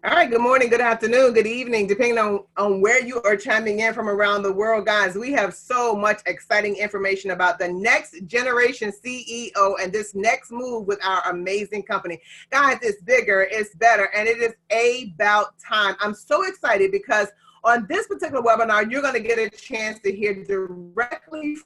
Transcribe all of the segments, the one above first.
All right, good morning, good afternoon, good evening, depending on where you are chiming in from around the world. Guys, we have so much exciting information about the next generation CEO and this next move with our amazing company. Guys, it's bigger, it's better, and it is about time. I'm so excited because on this particular webinar, you're going to get a chance to hear directly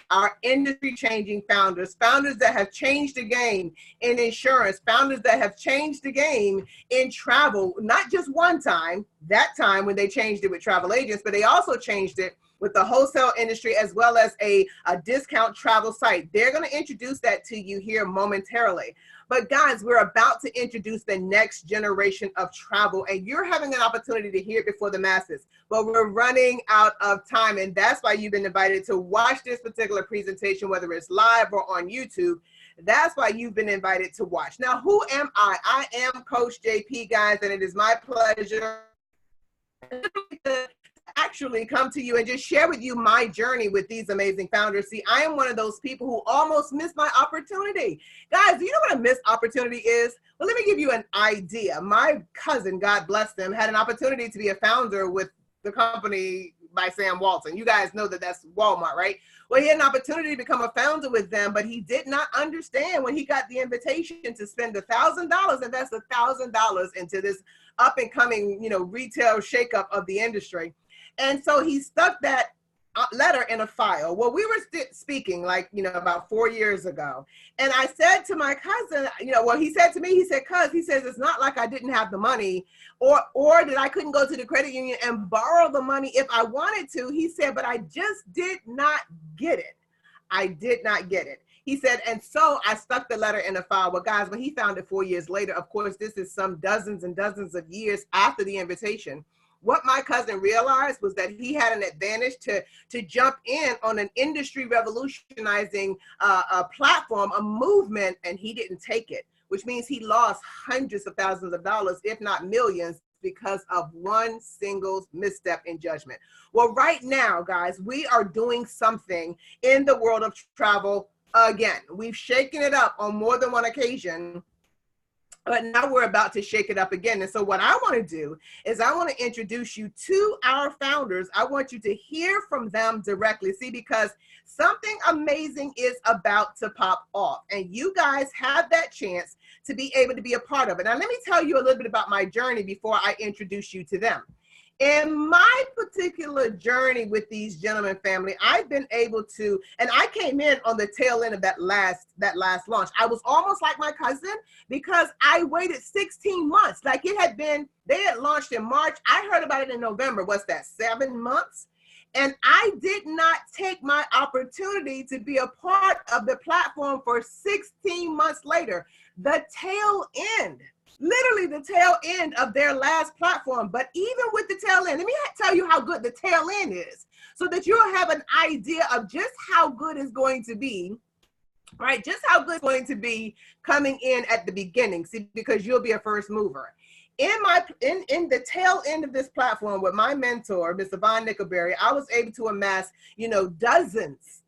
our industry changing founders, founders that have changed the game in insurance, founders that have changed the game in travel, not just one time, that time when they changed it with travel agents, but they also changed it with the wholesale industry as well as a discount travel site. They're going to introduce that to you here momentarily. But guys, we're about to introduce the next generation of travel, and you're having an opportunity to hear it before the masses. But we're running out of time, and that's why you've been invited to watch this particular presentation, whether it's live or on YouTube. That's why you've been invited to watch. Now, who am I? I am Coach JP, guys, and it is my pleasure to actually come to you and just share with you my journey with these amazing founders. See, I am one of those people who almost missed my opportunity. Guys, do you know what a missed opportunity is? Well, let me give you an idea. My cousin, God bless them, had an opportunity to be a founder with the company by Sam Walton. You guys know that that's Walmart, right? Well, he had an opportunity to become a founder with them, but he did not understand when he got the invitation to spend $1,000, invest $1,000 into this up and coming, retail shakeup of the industry. And so he stuck that letter in a file. Well, we were speaking about 4 years ago. And I said to my cousin, he said to me, he said, cuz, he says, it's not like I didn't have the money or that I couldn't go to the credit union and borrow the money if I wanted to. He said, but I just did not get it. I did not get it. He said, and so I stuck the letter in a file. Well, guys, when he found it 4 years later, of course, this is some dozens and dozens of years after the invitation. What my cousin realized was that he had an advantage to jump in on an industry revolutionizing platform, a movement, and he didn't take it, which means he lost hundreds of thousands of dollars, if not millions, because of one single misstep in judgment. Well, right now, guys, we are doing something in the world of travel again. We've shaken it up on more than one occasion, but now we're about to shake it up again. And so what I want to do is I want to introduce you to our founders. I want you to hear from them directly. See, because something amazing is about to pop off. And you guys have that chance to be able to be a part of it. Now, let me tell you a little bit about my journey before I introduce you to them. In my particular journey with these gentlemen family, I've been able to, and I came in on the tail end of that last launch. I was almost like my cousin because I waited 16 months. Like it had been, they had launched in March. I heard about it in November. What's that, 7 months? And I did not take my opportunity to be a part of the platform for 16 months later. The tail end. Literally the tail end of their last platform. But even with the tail end, let me tell you how good the tail end is so that you'll have an idea of just how good it's going to be, right? Just how good it's going to be coming in at the beginning, see, because you'll be a first mover. In the tail end of this platform with my mentor, Mr. Von Nickelberry, I was able to amass, dozens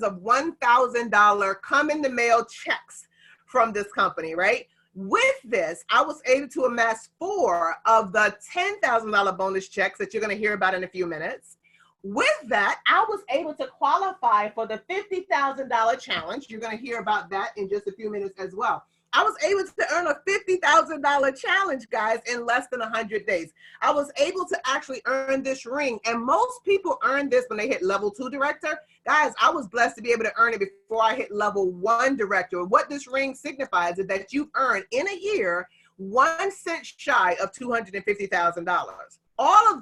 of $1,000 come in the mail checks from this company, right? With this, I was able to amass 4 of the $10,000 bonus checks that you're going to hear about in a few minutes. With that, I was able to qualify for the $50,000 challenge. You're going to hear about that in just a few minutes as well. I was able to earn a $50,000 challenge, guys, in less than 100 days. I was able to actually earn this ring, and most people earn this when they hit level 2 director. Guys, I was blessed to be able to earn it before I hit level 1 director. What this ring signifies is that you've earned in a year 1 cent shy of $250,000. All of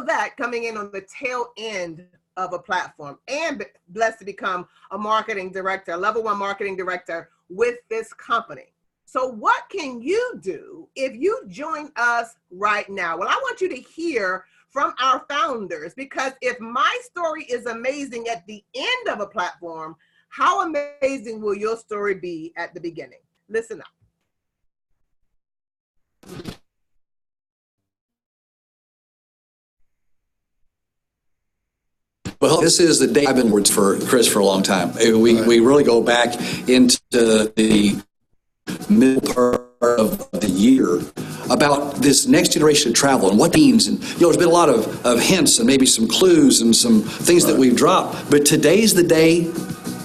that coming in on the tail end of a platform, and blessed to become a marketing director, a level 1 marketing director with this company. So what can you do if you join us right now? Well, I want you to hear from our founders, because if my story is amazing at the end of a platform, how amazing will your story be at the beginning? Listen up. Well, this is the day I've been words for Chris for a long time. We really go back into the middle part of the year about this next generation of travel and what it means. And, there's been a lot of hints and maybe some clues and some things that we've dropped. But today's the day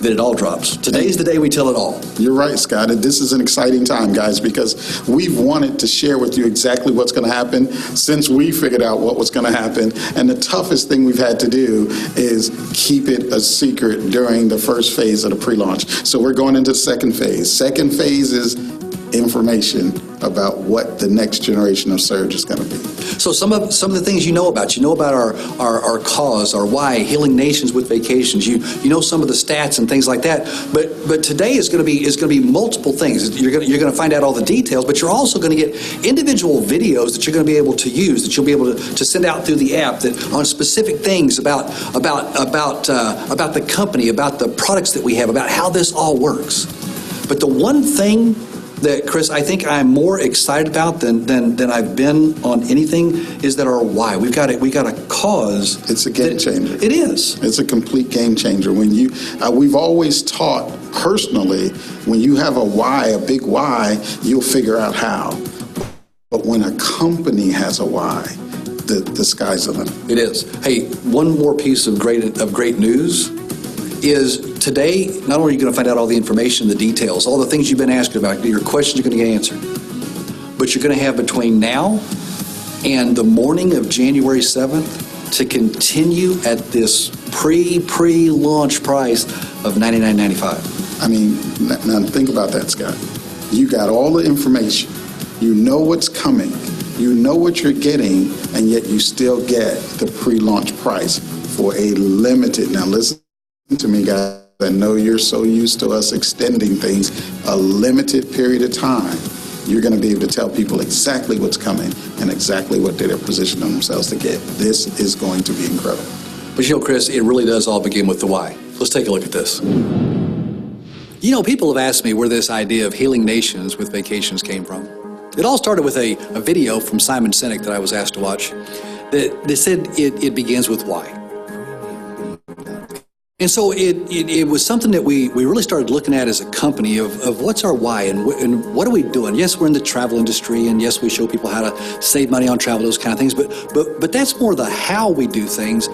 that it all drops. Today's the day we tell it all. You're right, Scott. This is an exciting time, guys, because we've wanted to share with you exactly what's going to happen since we figured out what was going to happen. And the toughest thing we've had to do is keep it a secret during the first phase of the pre-launch. So we're going into the second phase. Second phase is information about what the next generation of Surge is going to be. So some of the things you know about our cause, our why, healing nations with vacations. You know some of the stats and things like that. But today is going to be multiple things. You're going to find out all the details, but you're also going to get individual videos that you're going to be able to use, that you'll be able to send out through the app that on specific things about the company, about the products that we have, about how this all works. But the one thing that, Chris, I think I'm more excited about than I've been on anything is that our why. We got a cause. It's a game changer. It is. It's a complete game changer. When we've always taught personally, when you have a why, a big why, you'll figure out how. But when a company has a why, the sky's the limit. It is. Hey, one more piece of great news is today, not only are you going to find out all the information, the details, all the things you've been asking about, your questions are going to get answered, but you're going to have between now and the morning of January 7th to continue at this pre-launch price of $99.95. I mean, now think about that, Scott. You got all the information. You know what's coming. You know what you're getting, and yet you still get the pre-launch price for a limited. Now listen to me, guys. I know you're so used to us extending things a limited period of time. You're going to be able to tell people exactly what's coming and exactly what they're positioning themselves to get. This is going to be incredible. But Chris, it really does all begin with the why. Let's take a look at this. People have asked me where this idea of healing nations with vacations came from. It all started with a video from Simon Sinek that I was asked to watch that said it begins with why. And so it was something that we really started looking at as a company of what's our why and what are we doing? Yes, we're in the travel industry, and yes, we show people how to save money on travel, those kind of things. But that's more the how we do things.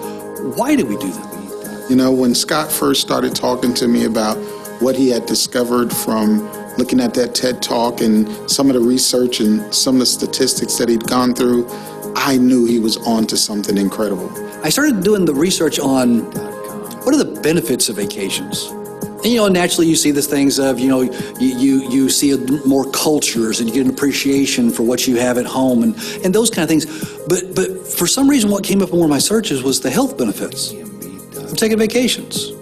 Why do we do them? When Scott first started talking to me about what he had discovered from looking at that TED Talk and some of the research and some of the statistics that he'd gone through, I knew he was on to something incredible. I started doing the research on what are the benefits of vacations? And, naturally you see these things of, you see more cultures and you get an appreciation for what you have at home and those kind of things. But for some reason, what came up in one of my searches was the health benefits of taking vacations.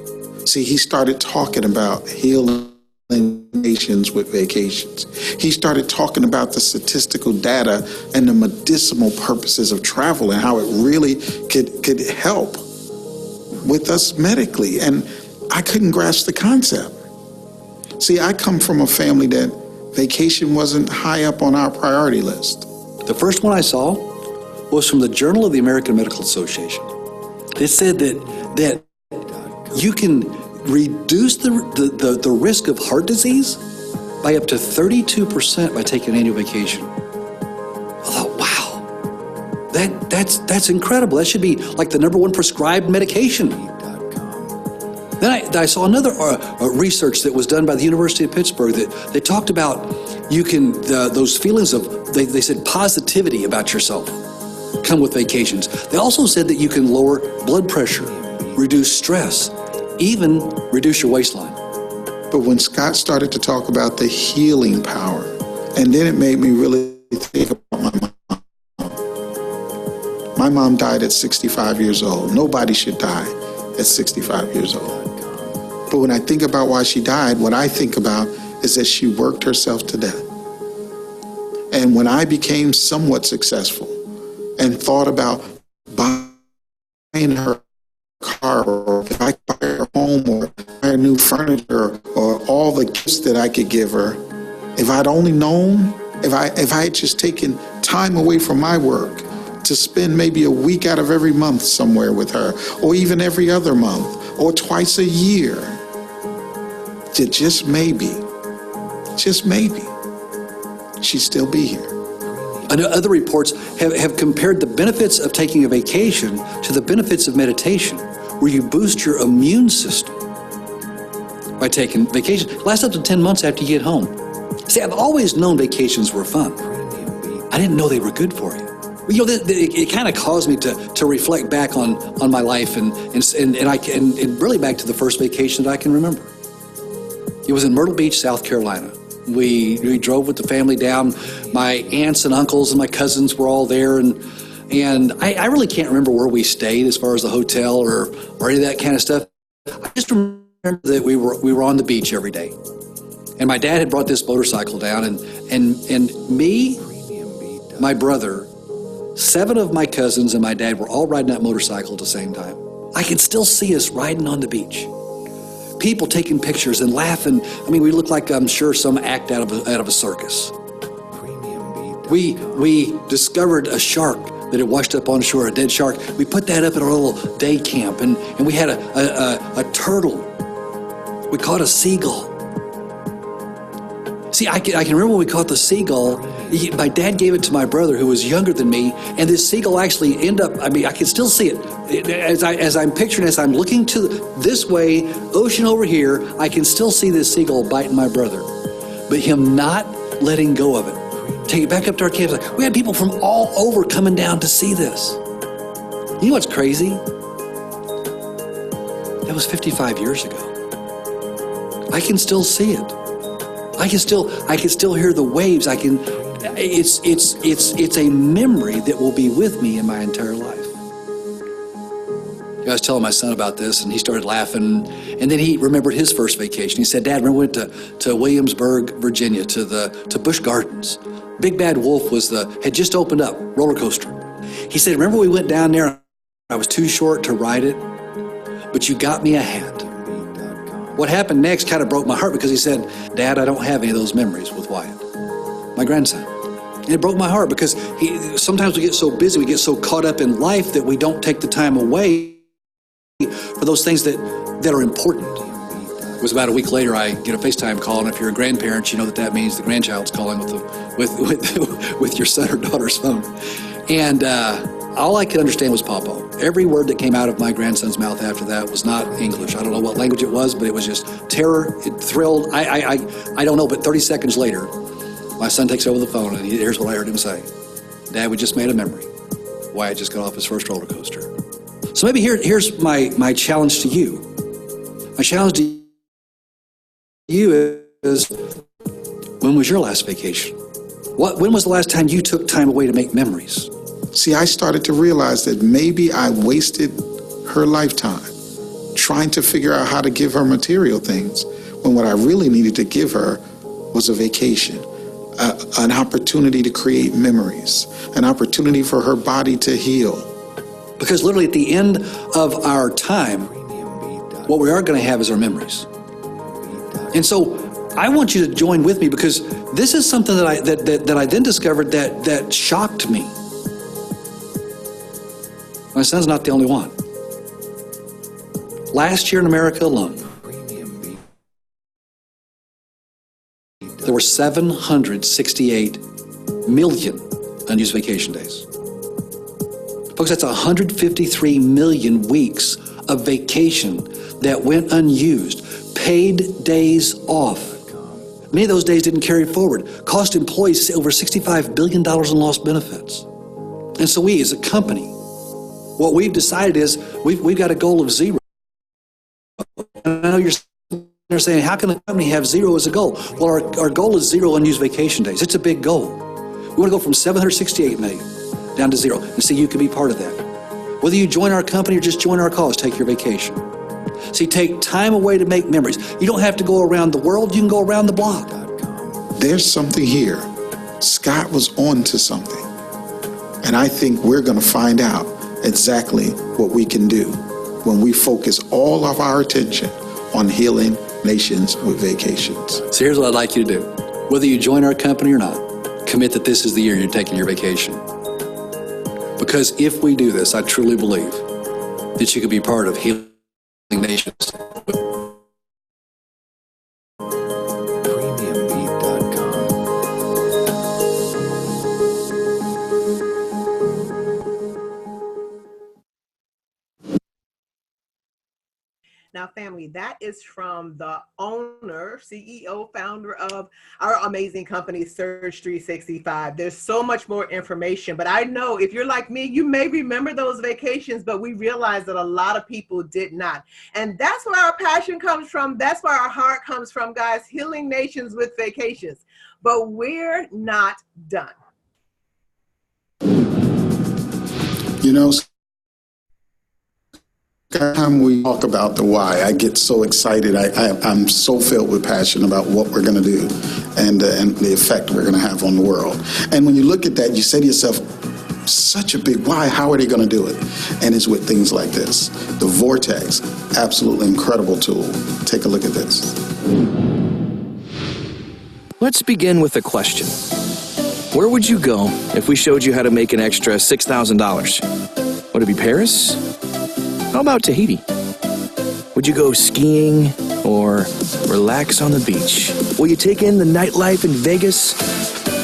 See, he started talking about healing nations with vacations. He started talking about the statistical data and the medicinal purposes of travel and how it really could help with us medically, and I couldn't grasp the concept. See, I come from a family that vacation wasn't high up on our priority list. The first one I saw was from the Journal of the American Medical Association. It said that you can reduce the risk of heart disease by up to 32% by taking an annual vacation. I thought, wow. That's incredible. That should be like the #1 prescribed medication. Then I saw another research that was done by the University of Pittsburgh that they talked about those feelings of, they said positivity about yourself come with vacations. They also said that you can lower blood pressure, reduce stress, even reduce your waistline. But when Scott started to talk about the healing power, and then it made me really think about my mom. My mom died at 65 years old. Nobody should die at 65 years old. But when I think about why she died, what I think about is that she worked herself to death. And when I became somewhat successful and thought about buying her a car, or if I could buy her a home, or buy her new furniture, or all the gifts that I could give her, if I'd only known, if I had just taken time away from my work to spend maybe a week out of every month somewhere with her, or even every other month, or twice a year, to just maybe, she'd still be here. And other reports have compared the benefits of taking a vacation to the benefits of meditation, where you boost your immune system by taking vacation. It lasts up to 10 months after you get home. See, I've always known vacations were fun. I didn't know they were good for you. You know, it kind of caused me to reflect back on my life and really back to the first vacation that I can remember. It was in Myrtle Beach, South Carolina. We drove with the family down. My aunts and uncles and my cousins were all there, and I really can't remember where we stayed as far as the hotel or any of that kind of stuff. I just remember that we were on the beach every day, and my dad had brought this motorcycle down, and me, my brother, 7 of my cousins and my dad were all riding that motorcycle at the same time. I can still see us riding on the beach. People taking pictures and laughing. I mean, we looked like, I'm sure, some act out of a circus. We discovered a shark that had washed up on shore, a dead shark. We put that up at our little day camp, and we had a turtle. We caught a seagull. See, I can remember when we caught the seagull. My dad gave it to my brother, who was younger than me, and this seagull actually ended up, I mean, I can still see it. As I'm picturing, as I'm looking to this way, ocean over here, I can still see this seagull biting my brother. But him not letting go of it. Take it back up to our campsite. We had people from all over coming down to see this. You know what's crazy? That was 55 years ago. I can still see it. I can still hear the waves. It's a memory that will be with me in my entire life. I was telling my son about this, and he started laughing, and then he remembered his first vacation. He said, "Dad, remember we went to Williamsburg, Virginia, to Busch Gardens. Big Bad Wolf had just opened up, roller coaster." He said, "Remember we went down there, I was too short to ride it, but you got me a hat." What happened next kind of broke my heart, because he said, "Dad, I don't have any of those memories with Wyatt, my grandson." And it broke my heart, because sometimes we get so busy, we get so caught up in life that we don't take the time away for those things that are important. It was about a week later, I get a FaceTime call, and if you're a grandparent, you know that means the grandchild's calling with your son or daughter's phone. And all I could understand was Papa. Every word that came out of my grandson's mouth after that was not English. I don't know what language it was, but it was just terror. It thrilled. I don't know, but 30 seconds later, my son takes over the phone, and here's what I heard him say. "Dad, we just made a memory. Wyatt just got off his first roller coaster." So maybe here's my challenge to you. My challenge to you is, when was your last vacation? When was the last time you took time away to make memories? See, I started to realize that maybe I wasted her lifetime trying to figure out how to give her material things, when what I really needed to give her was a vacation, an opportunity to create memories, an opportunity for her body to heal. Because literally at the end of our time, what we are going to have is our memories. And so I want you to join with me, because this is something that I then discovered that shocked me. My son's not the only one. Last year in America alone, there were 768 million unused vacation days. Folks, that's 153 million weeks of vacation that went unused, paid days off. Many of those days didn't carry forward, cost employees over $65 billion in lost benefits. And so we, as a company, what we've decided is we've got a goal of 0. And I know you're saying, how can a company have 0 as a goal? Well, our goal is 0 unused vacation days. It's a big goal. We want to go from 768 million down to 0, and see, you can be part of that. Whether you join our company or just join our cause, take your vacation. See, take time away to make memories. You don't have to go around the world. You can go around the block. There's something here. Scott was on to something. And I think we're going to find out exactly what we can do when we focus all of our attention on healing nations with vacations. So here's what I'd like you to do. Whether you join our company or not, commit that this is the year you're taking your vacation. Because if we do this, I truly believe that you could be part of healing nations. Now, family, that is from the owner, CEO, founder of our amazing company, Surge 365. There's so much more information, but I know if you're like me, you may remember those vacations, but we realized that a lot of people did not. And that's where our passion comes from. That's where our heart comes from, guys, healing nations with vacations. But we're not done. You know, every time we talk about the why, I get so excited. I'm so filled with passion about what we're going to do and the effect we're going to have on the world. And when you look at that, you say to yourself, such a big why, how are they going to do it? And it's with things like this. The Vortex, absolutely incredible tool. Take a look at this. Let's begin with a question. Where would you go if we showed you how to make an extra $6,000? Would it be Paris? How about Tahiti? Would you go skiing or relax on the beach? Will you take in the nightlife in Vegas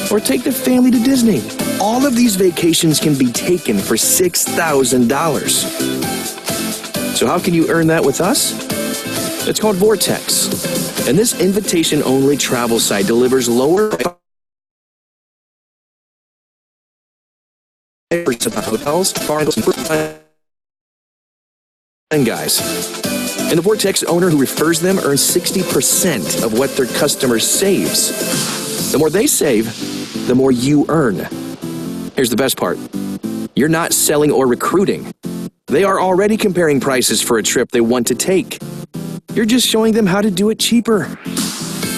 or take the family to Disney? All of these vacations can be taken for $6,000. So how can you earn that with us? It's called Vortex. And this invitation-only travel site delivers lower hotels, and guys. And the Vortex owner who refers them earns 60% of what their customer saves. The more they save, the more you earn. Here's the best part. You're not selling or recruiting. They are already comparing prices for a trip they want to take. You're just showing them how to do it cheaper.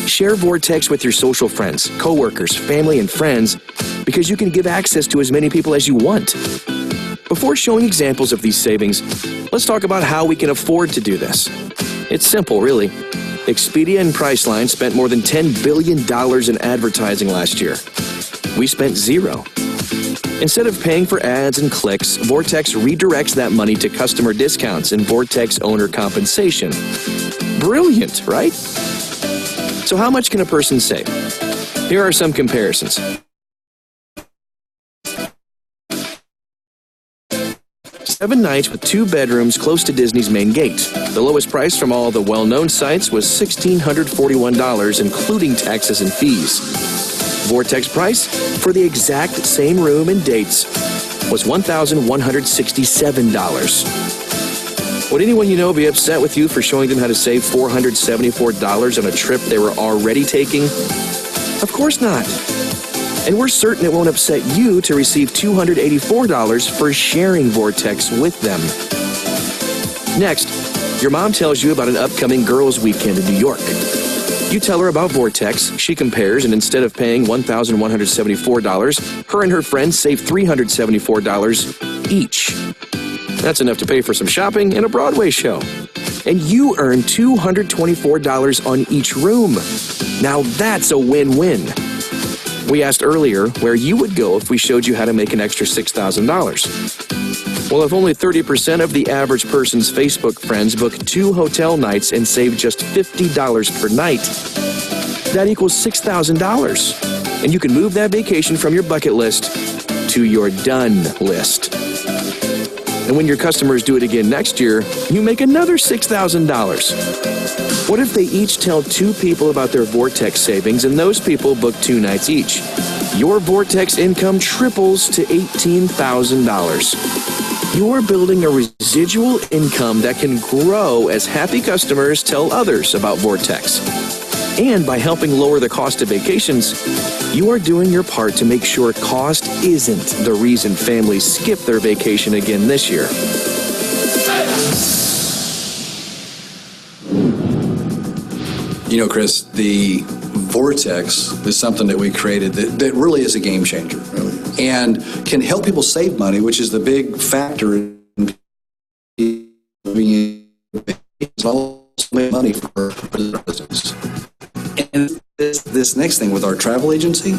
Share Vortex with your social friends, coworkers, family, and friends because you can give access to as many people as you want. Before showing examples of these savings, let's talk about how we can afford to do this. It's simple, really. Expedia and Priceline spent more than $10 billion in advertising last year. We spent zero. Instead of paying for ads and clicks, Vortex redirects that money to customer discounts and Vortex owner compensation. Brilliant, right? So how much can a person save? Here are some comparisons. Seven nights with 2 bedrooms close to Disney's main gate. The lowest price from all the well-known sites was $1,641, including taxes and fees. Vortex price for the exact same room and dates was $1,167. Would anyone you know be upset with you for showing them how to save $474 on a trip they were already taking? Of course not. And we're certain it won't upset you to receive $284 for sharing Vortex with them. Next, your mom tells you about an upcoming girls' weekend in New York. You tell her about Vortex, she compares, and instead of paying $1,174, her and her friends save $374 each. That's enough to pay for some shopping and a Broadway show. And you earn $224 on each room. Now that's a win-win. We asked earlier where you would go if we showed you how to make an extra $6,000. Well, if only 30% of the average person's Facebook friends book 2 hotel nights and save just $50 per night, that equals $6,000. And you can move that vacation from your bucket list to your done list. And when your customers do it again next year, you make another $6,000. What if they each tell 2 people about their Vortex savings and those people book 2 nights each? Your Vortex income triples to $18,000. You're building a residual income that can grow as happy customers tell others about Vortex. And by helping lower the cost of vacations, you are doing your part to make sure cost isn't the reason families skip their vacation again this year. You know, Chris, the Vortex is something that we created that really is a game changer. Really is. And can help people save money, which is the big factor in being also make money for the business. And this next thing with our travel agency,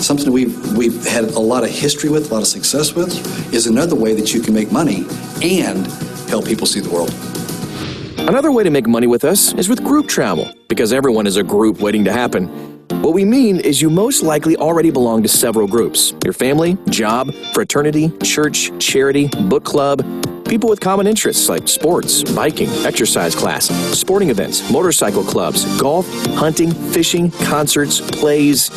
something we've had a lot of history with, a lot of success with, is another way that you can make money and help people see the world. Another way to make money with us is with group travel, because everyone is a group waiting to happen. What we mean is you most likely already belong to several groups: your family, job, fraternity, church, charity, book club, People with common interests like sports, biking, exercise class, sporting events, motorcycle clubs, golf, hunting, fishing, concerts, plays.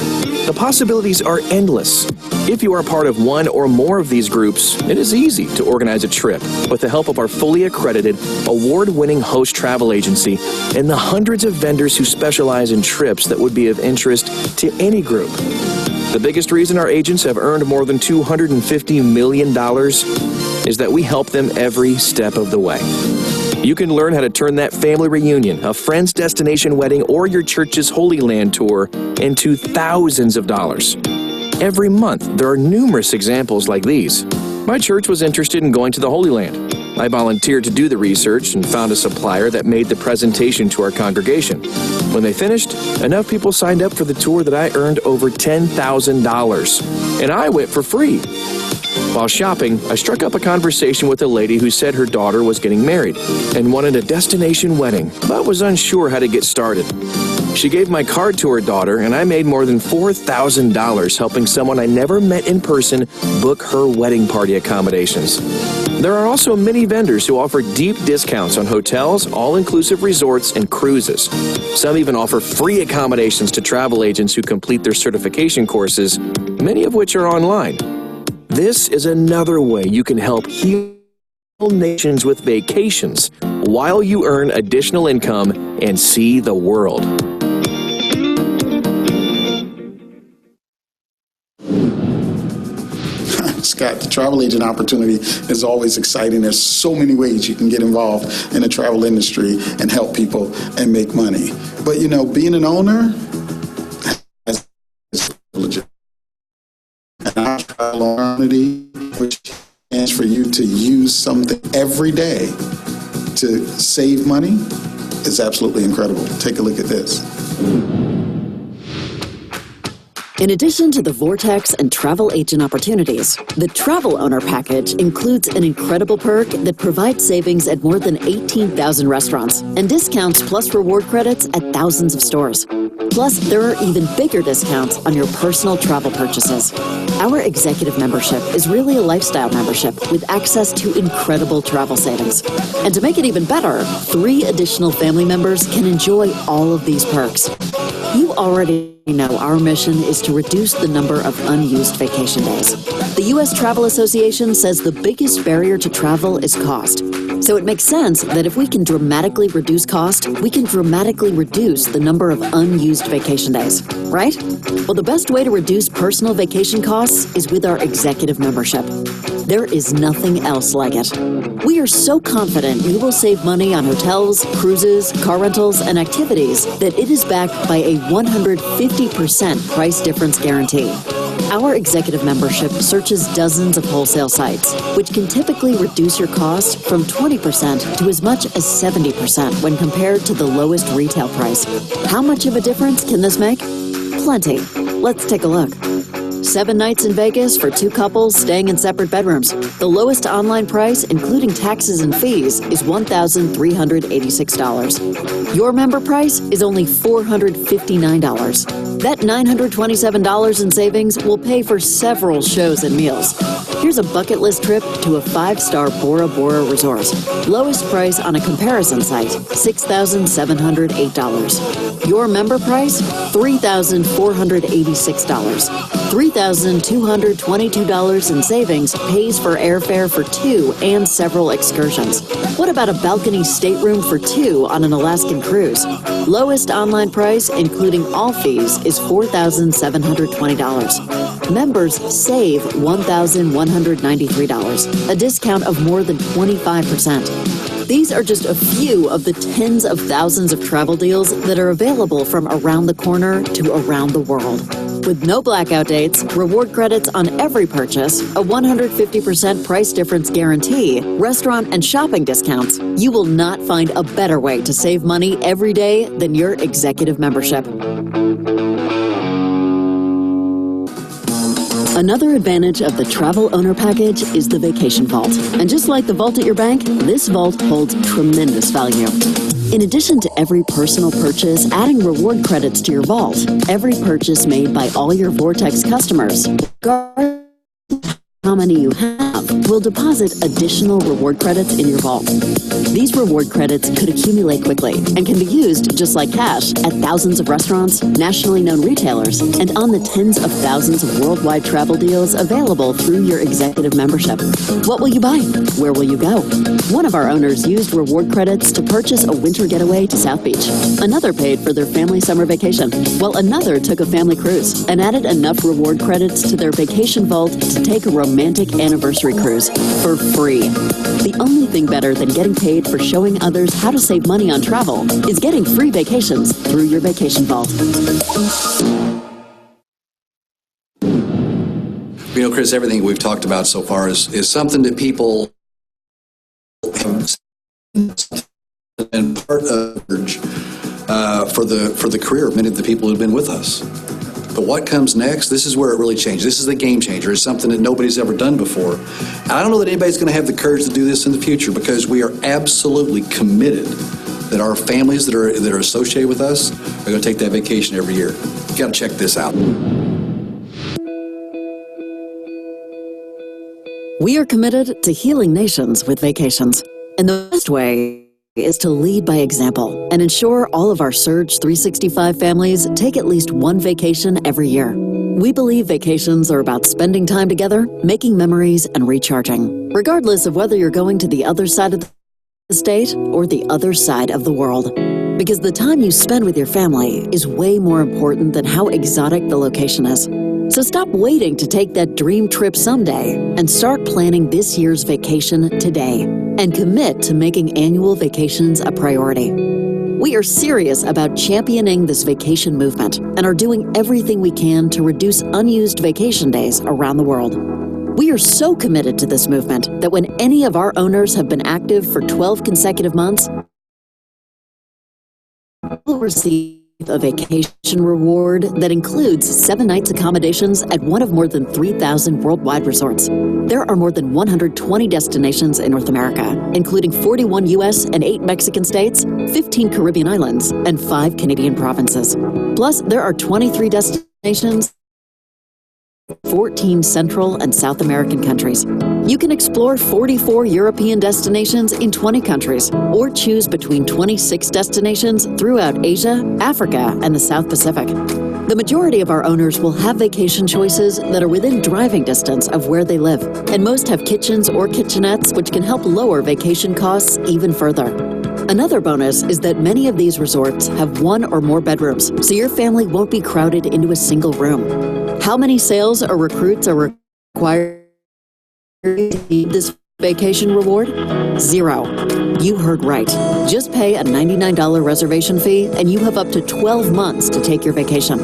The possibilities are endless. If you are part of one or more of these groups, it is easy to organize a trip with the help of our fully accredited, award-winning host travel agency and the hundreds of vendors who specialize in trips that would be of interest to any group. The biggest reason our agents have earned more than $250 million is that we help them every step of the way. You can learn how to turn that family reunion, a friend's destination wedding, or your church's Holy Land tour into thousands of dollars. Every month, there are numerous examples like these. My church was interested in going to the Holy Land. I volunteered to do the research and found a supplier that made the presentation to our congregation. When they finished, enough people signed up for the tour that I earned over $10,000, and I went for free. While shopping, I struck up a conversation with a lady who said her daughter was getting married and wanted a destination wedding, but was unsure how to get started. She gave my card to her daughter, and I made more than $4,000 helping someone I never met in person book her wedding party accommodations. There are also many vendors who offer deep discounts on hotels, all-inclusive resorts, and cruises. Some even offer free accommodations to travel agents who complete their certification courses, many of which are online. This is another way you can help heal nations with vacations while you earn additional income and see the world. Scott, the travel agent opportunity is always exciting. There's so many ways you can get involved in the travel industry and help people and make money. But, you know, being an owner is legit. And our travel opportunity, which stands for you to use something every day to save money, is absolutely incredible. Take a look at this. In addition to the Vortex and travel agent opportunities, the Travel Owner Package includes an incredible perk that provides savings at more than 18,000 restaurants and discounts plus reward credits at thousands of stores. Plus, there are even bigger discounts on your personal travel purchases. Our executive membership is really a lifestyle membership with access to incredible travel savings. And to make it even better, 3 additional family members can enjoy all of these perks. You already know our mission is to reduce the number of unused vacation days. The U.S. Travel Association says the biggest barrier to travel is cost. So it makes sense that if we can dramatically reduce cost, we can dramatically reduce the number of unused vacation days, right? Well, the best way to reduce personal vacation costs is with our executive membership. There is nothing else like it. We are so confident you will save money on hotels, cruises, car rentals, and activities that it is backed by a 150% price difference guarantee. Our executive membership searches dozens of wholesale sites, which can typically reduce your cost from 20% to as much as 70% when compared to the lowest retail price. How much of a difference can this make? Plenty. Let's take a look. 7 nights in Vegas for 2 couples staying in separate bedrooms. The lowest online price, including taxes and fees, is $1,386. Your member price is only $459. That $927 in savings will pay for several shows and meals. Here's a bucket list trip to a 5-star Bora Bora resort. Lowest price on a comparison site, $6,708. Your member price, $3,486. $3,222 in savings pays for airfare for 2 and several excursions. What about a balcony stateroom for 2 on an Alaskan cruise? Lowest online price, including all fees, is $4,720. Members save $1,193, a discount of more than 25%. These are just a few of the tens of thousands of travel deals that are available from around the corner to around the world. With no blackout dates, reward credits on every purchase, a 150% price difference guarantee, restaurant and shopping discounts, you will not find a better way to save money every day than your executive membership. Another advantage of the Travel Owner Package is the Vacation Vault. And just like the vault at your bank, this vault holds tremendous value. In addition to every personal purchase adding reward credits to your vault, every purchase made by all your Vortex customers, regardless of how many you have, love will deposit additional reward credits in your vault. These reward credits could accumulate quickly and can be used just like cash at thousands of restaurants, nationally known retailers, and on the tens of thousands of worldwide travel deals available through your executive membership. What will you buy? Where will you go? One of our owners used reward credits to purchase a winter getaway to South Beach. Another paid for their family summer vacation, while another took a family cruise and added enough reward credits to their vacation vault to take a romantic anniversary cruise for free. The only thing better than getting paid for showing others how to save money on travel is getting free vacations through your vacation vault. You know, Chris, everything we've talked about so far is something that people have and part of for the career of many of the people who've been with us. But what comes next, this is where it really changes. This is the game changer. It's something that nobody's ever done before. And I don't know that anybody's going to have the courage to do this in the future, because we are absolutely committed that our families that are associated with us are going to take that vacation every year. You got to check this out. We are committed to healing nations with vacations. And the best way is to lead by example and ensure all of our Surge 365 families take at least one vacation every year. We believe vacations are about spending time together, making memories, and recharging, regardless of whether you're going to the other side of the state or the other side of the world. Because the time you spend with your family is way more important than how exotic the location is. So stop waiting to take that dream trip someday and start planning this year's vacation today and commit to making annual vacations a priority. We are serious about championing this vacation movement and are doing everything we can to reduce unused vacation days around the world. We are so committed to this movement that when any of our owners have been active for 12 consecutive months, will receive a vacation reward that includes 7 nights accommodations at one of more than 3,000 worldwide resorts. There are more than 120 destinations in North America, including 41 U.S. and 8 Mexican states, 15 Caribbean islands, and 5 Canadian provinces. Plus, there are 23 destinations, 14 Central and South American countries. You can explore 44 European destinations in 20 countries, or choose between 26 destinations throughout Asia, Africa, and the South Pacific. The majority of our owners will have vacation choices that are within driving distance of where they live, and most have kitchens or kitchenettes, which can help lower vacation costs even further. Another bonus is that many of these resorts have 1 or more bedrooms, so your family won't be crowded into a single room. How many sales or recruits are required to need this vacation reward? 0. You heard right. Just pay a $99 reservation fee and you have up to 12 months to take your vacation.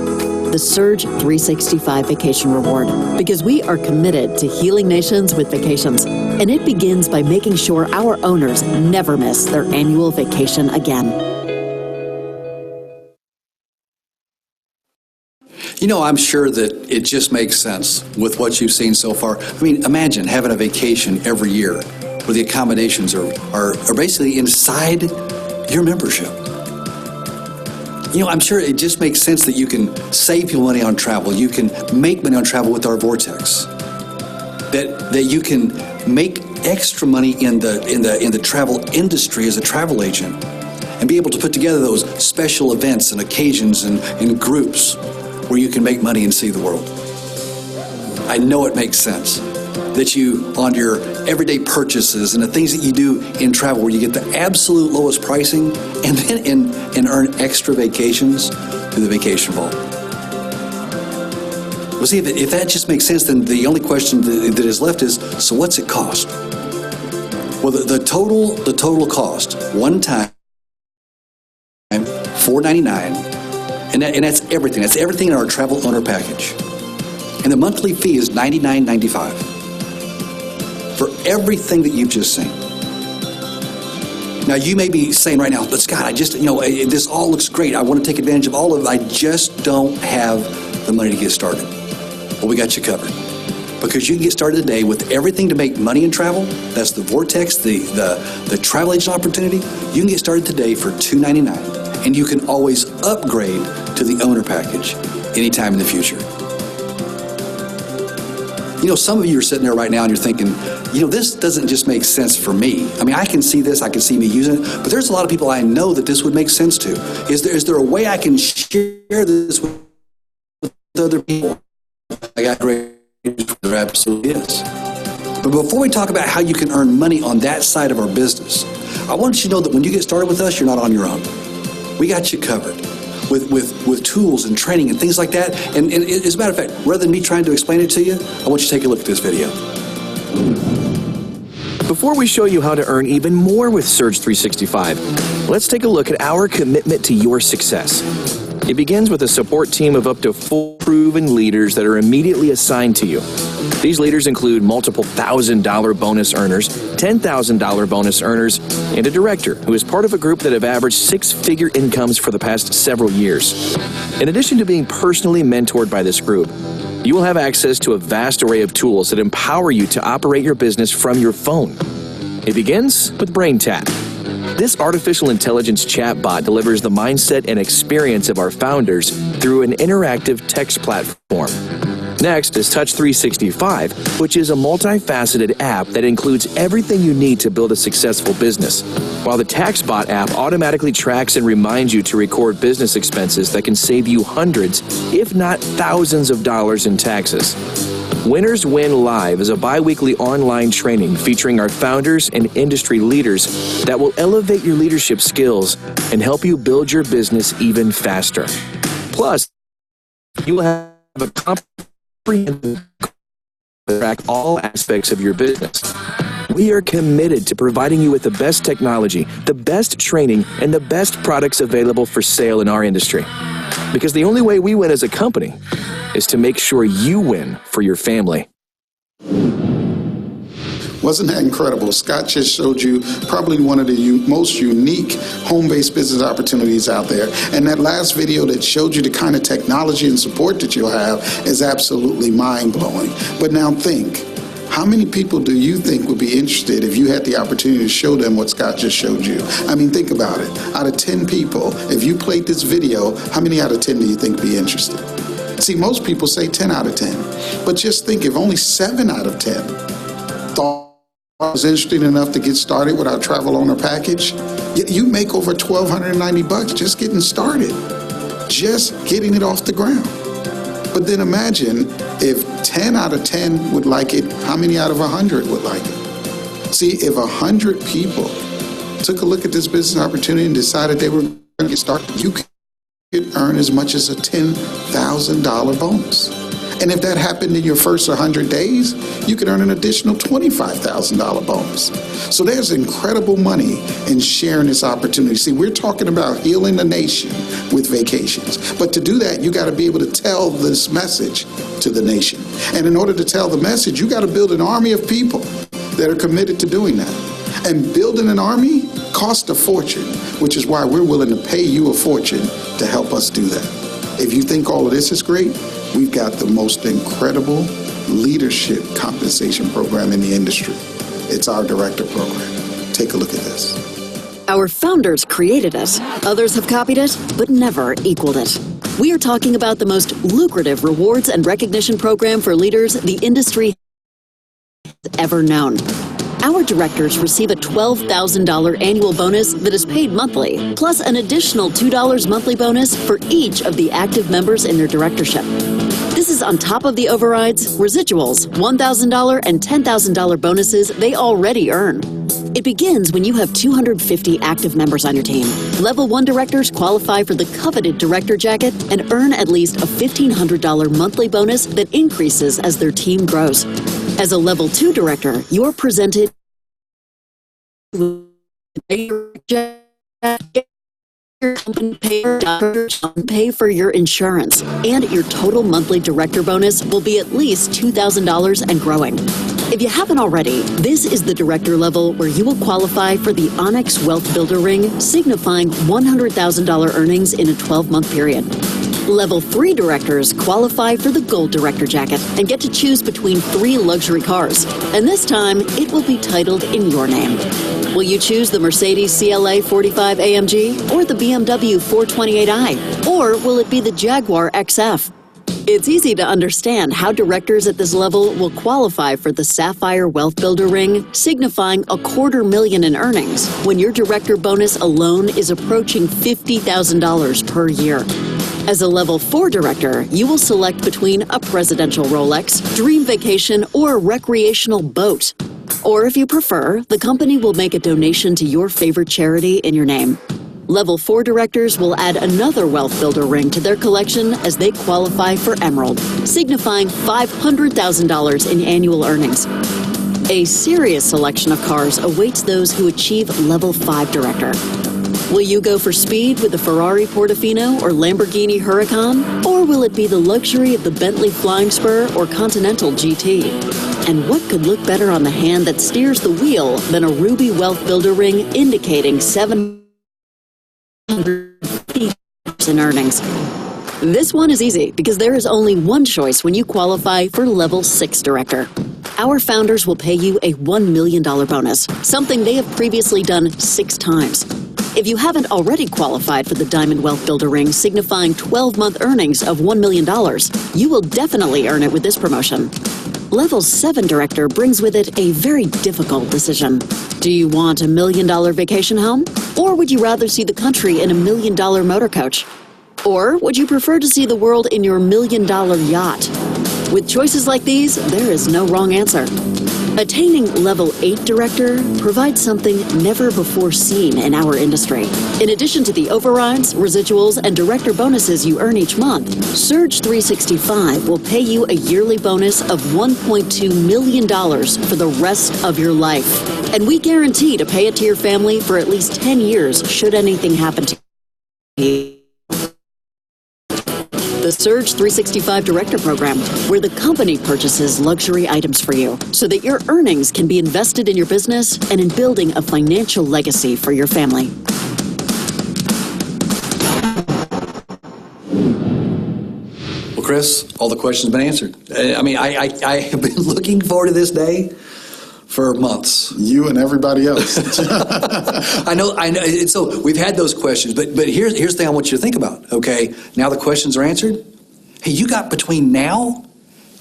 The Surge 365 Vacation Reward, because we are committed to healing nations with vacations. And it begins by making sure our owners never miss their annual vacation again. You know, I'm sure that it just makes sense with what you've seen so far. I mean, imagine having a vacation every year where the accommodations are basically inside your membership. You know, I'm sure it just makes sense that you can save your money on travel. You can make money on travel with our Vortex. That you can make extra money in the travel industry as a travel agent and be able to put together those special events and occasions and groups where you can make money and see the world. I know it makes sense that you, on your everyday purchases and the things that you do in travel where you get the absolute lowest pricing and then and earn extra vacations through the Vacation Vault. Well, see, if that just makes sense, then the only question that is left is, so what's it cost? Well, the total cost, one time, $499. And that's everything. That's everything in our travel owner package. And the monthly fee is $99.95 for everything that you've just seen. Now, you may be saying right now, but Scott, this all looks great. I want to take advantage of all of it. I just don't have the money to get started. Well, we got you covered. Because you can get started today with everything to make money in travel. That's the Vortex, the travel agent opportunity. You can get started today for $299. And you can always upgrade to the owner package anytime in the future. You know, some of you are sitting there right now and you're thinking, you know, this doesn't just make sense for me. I mean, I can see this, I can see me using it, but there's a lot of people I know that this would make sense to. Is there a way I can share this with other people? I got great news. There absolutely is. But before we talk about how you can earn money on that side of our business, I want you to know that when you get started with us, you're not on your own. We got you covered with tools and training and things like that. And as a matter of fact, rather than me trying to explain it to you, I want you to take a look at this video. Before we show you how to earn even more with Surge 365, let's take a look at our commitment to your success. It begins with a support team of up to 4 proven leaders that are immediately assigned to you. These leaders include multiple $1,000 bonus earners, $10,000 bonus earners, and a director who is part of a group that have averaged 6-figure incomes for the past several years. In addition to being personally mentored by this group, you will have access to a vast array of tools that empower you to operate your business from your phone. It begins with BrainTap. This artificial intelligence chatbot delivers the mindset and experience of our founders through an interactive text platform. Next is Touch 365, which is a multifaceted app that includes everything you need to build a successful business, while the TaxBot app automatically tracks and reminds you to record business expenses that can save you hundreds, if not thousands of dollars in taxes. Winners Win Live is a bi-weekly online training featuring our founders and industry leaders that will elevate your leadership skills and help you build your business even faster. Plus, you will have a comprehensive track all aspects of your business. We are committed to providing you with the best technology, the best training, and the best products available for sale in our industry. Because the only way we win as a company is to make sure you win for your family. Wasn't that incredible? Scott just showed you probably one of the most unique home-based business opportunities out there. And that last video that showed you the kind of technology and support that you'll have is absolutely mind-blowing. But now think, how many people do you think would be interested if you had the opportunity to show them what Scott just showed you? I mean, think about it. Out of 10 people, if you played this video, how many out of 10 do you think would be interested? See, most people say 10 out of 10. But just think, if only 7 out of 10 thought was interested enough to get started with our travel owner package, you make over $1,290 just getting started, just getting it off the ground. But then imagine if 10 out of 10 would like it, how many out of 100 would like it? See, if 100 people took a look at this business opportunity and decided they were going to get started, you could earn as much as a $10,000 bonus. And if that happened in your first 100 days, you could earn an additional $25,000 bonus. So there's incredible money in sharing this opportunity. See, we're talking about healing the nation with vacations. But to do that, you got to be able to tell this message to the nation. And in order to tell the message, you got to build an army of people that are committed to doing that. And building an army costs a fortune, which is why we're willing to pay you a fortune to help us do that. If you think all of this is great, we've got the most incredible leadership compensation program in the industry. It's our director program. Take a look at this. Our founders created it. Others have copied it, but never equaled it. We are talking about the most lucrative rewards and recognition program for leaders the industry has ever known. Our directors receive a $12,000 annual bonus that is paid monthly, plus an additional $2 monthly bonus for each of the active members in their directorship. This is on top of the overrides, residuals, $1,000 and $10,000 bonuses they already earn. It begins when you have 250 active members on your team. Level 1 directors qualify for the coveted director jacket and earn at least a $1,500 monthly bonus that increases as their team grows. As a Level 2 director, you're presented with pay for your insurance, and your total monthly director bonus will be at least $2,000 and growing. If you haven't already, this is the director level where you will qualify for the Onyx Wealth Builder Ring, signifying $100,000 earnings in a 12-month period. Level 3 directors qualify for the Gold Director Jacket and get to choose between 3 luxury cars. And this time, it will be titled in your name. Will you choose the Mercedes CLA 45 AMG or the BMW 428i? Or will it be the Jaguar XF? It's easy to understand how directors at this level will qualify for the Sapphire Wealth Builder ring, signifying $250,000 in earnings, when your director bonus alone is approaching $50,000 per year. As a level 4 director, you will select between a presidential Rolex, dream vacation, or a recreational boat. Or if you prefer, the company will make a donation to your favorite charity in your name. Level 4 directors will add another Wealth Builder ring to their collection as they qualify for Emerald, signifying $500,000 in annual earnings. A serious selection of cars awaits those who achieve Level 5 director. Will you go for speed with the Ferrari Portofino or Lamborghini Huracan? Or will it be the luxury of the Bentley Flying Spur or Continental GT? And what could look better on the hand that steers the wheel than a Ruby Wealth Builder ring indicating $750 in earnings? This one is easy because there is only one choice when you qualify for Level 6 director. Our founders will pay you a $1 million bonus, something they have previously done 6 times. If you haven't already qualified for the Diamond Wealth Builder ring signifying 12-month earnings of $1 million, you will definitely earn it with this promotion. Level 7 director brings with it a very difficult decision. Do you want $1 million vacation home? Or would you rather see the country in $1 million motor coach? Or would you prefer to see the world in your $1 million yacht? With choices like these, there is no wrong answer. Attaining Level 8 director provides something never before seen in our industry. In addition to the overrides, residuals, and director bonuses you earn each month, Surge 365 will pay you a yearly bonus of $1.2 million for the rest of your life. And we guarantee to pay it to your family for at least 10 years should anything happen to you. The Surge 365 Director Program, where the company purchases luxury items for you so that your earnings can be invested in your business and in building a financial legacy for your family. Well, Chris, all the questions have been answered. I have been looking forward to this day for months. You and everybody else. I know. And so we've had those questions, but here's the thing I want you to think about. Okay, now the questions are answered. Hey, you got between now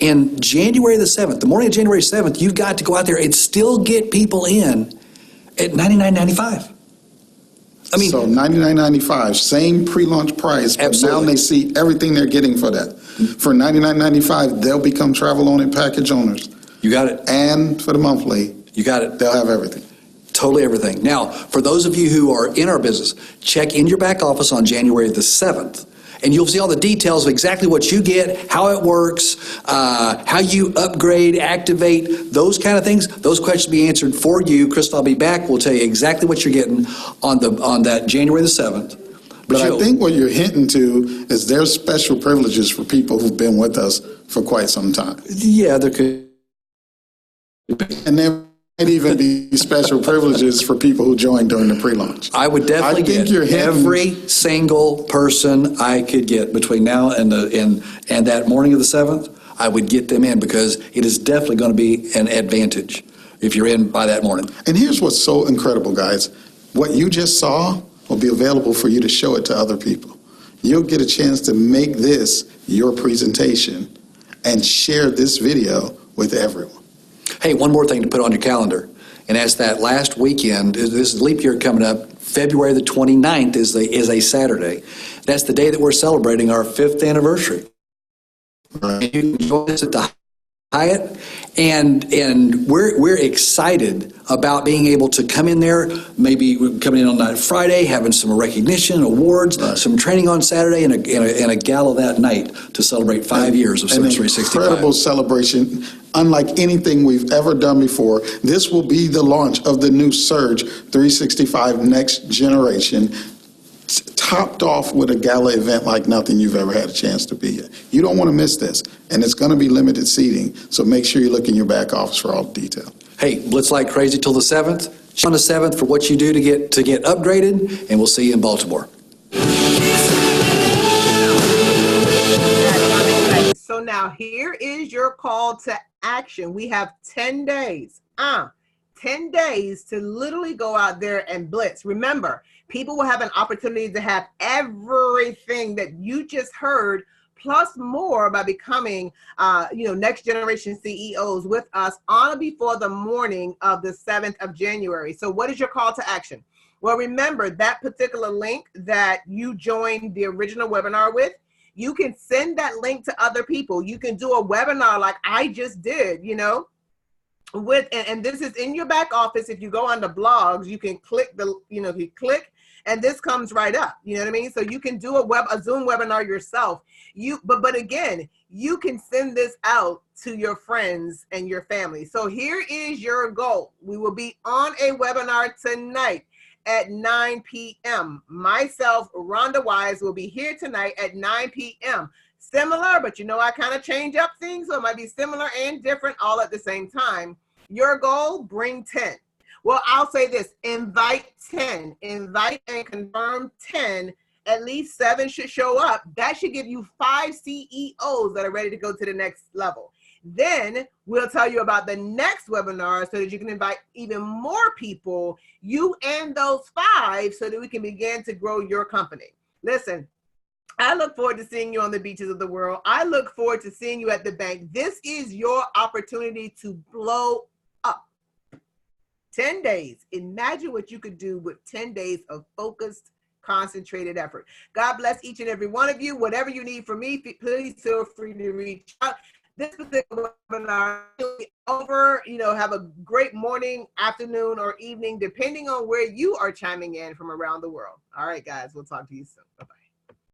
and January the 7th, the morning of January 7th, you've got to go out there and still get people in at $99.95. I mean, so $99.95, same pre-launch price, but Absolutely. now they see everything they're getting for that. For $99.95, they'll become travel-only package owners. you got it. And for the monthly, You got it. they'll have everything. Totally everything. Now, for those of you who are in our business, check in your back office on January the 7th, and you'll see all the details of exactly what you get, how it works, how you upgrade, activate, those kind of things. Those questions will be answered for you. Crystal, I'll be back. We'll tell you exactly what you're getting on that January the 7th. But I think what you're hinting to is there's special privileges for people who've been with us for quite some time. Yeah, there could. And there might even be special privileges for people who joined during the pre-launch. I would definitely I think get you're hitting- every single person I could get between now and that morning of the 7th. I would get them in because it is definitely going to be an advantage if you're in by that morning. And here's what's so incredible, guys. What you just saw will be available for you to show it to other people. You'll get a chance to make this your presentation and share this video with everyone. Hey, one more thing to put on your calendar, and that's that last weekend. This is leap year coming up. February the 29th is a Saturday. That's the day that we're celebrating our 5th anniversary. Right. And you can join us at the Hyatt, and we're excited about being able to come in there, maybe coming in on that Friday, having some recognition, awards, Right. some training on Saturday, and a gala that night to celebrate 5 years of An Surge 365. incredible celebration, unlike anything we've ever done before. This will be the launch of the new Surge 365 Next Generation, topped off with a gala event like nothing you've ever had a chance to be at. You don't want to miss this, and it's going to be limited seating, so make sure you look in your back office for all the detail. Hey, blitz like crazy till the 7th. On the 7th for what you do to get upgraded, and we'll see you in Baltimore. So now here is your call to action. We have 10 days. 10 days to literally go out there and blitz. Remember, people will have an opportunity to have everything that you just heard plus more by becoming, next generation CEOs with us on or before the morning of the 7th of January. So what is your call to action? Well, remember that particular link that you joined the original webinar with, you can send that link to other people. You can do a webinar like I just did, and this is in your back office. If you go on the blogs, you can click you click and this comes right up. You know what I mean? So you can do a Zoom webinar yourself. But again, you can send this out to your friends and your family. So here is your goal. We will be on a webinar tonight at 9 p.m. Myself, Rhonda Wise, will be here tonight at 9 p.m. Similar, but I kind of change up things, so it might be similar and different all at the same time. Your goal, bring 10. Well, I'll say this, invite 10. Invite and confirm 10. At least 7 should show up. That should give you 5 CEOs that are ready to go to the next level. Then we'll tell you about the next webinar so that you can invite even more people, you and those 5, so that we can begin to grow your company. Listen, I look forward to seeing you on the beaches of the world. I look forward to seeing you at the bank. This is your opportunity to blow up. 10 days. Imagine what you could do with 10 days of focused, concentrated effort. God bless each and every one of you. Whatever you need from me, please feel free to reach out. This particular webinar will be over. Have a great morning, afternoon, or evening, depending on where you are chiming in from around the world. All right, guys, we'll talk to you soon. Bye-bye.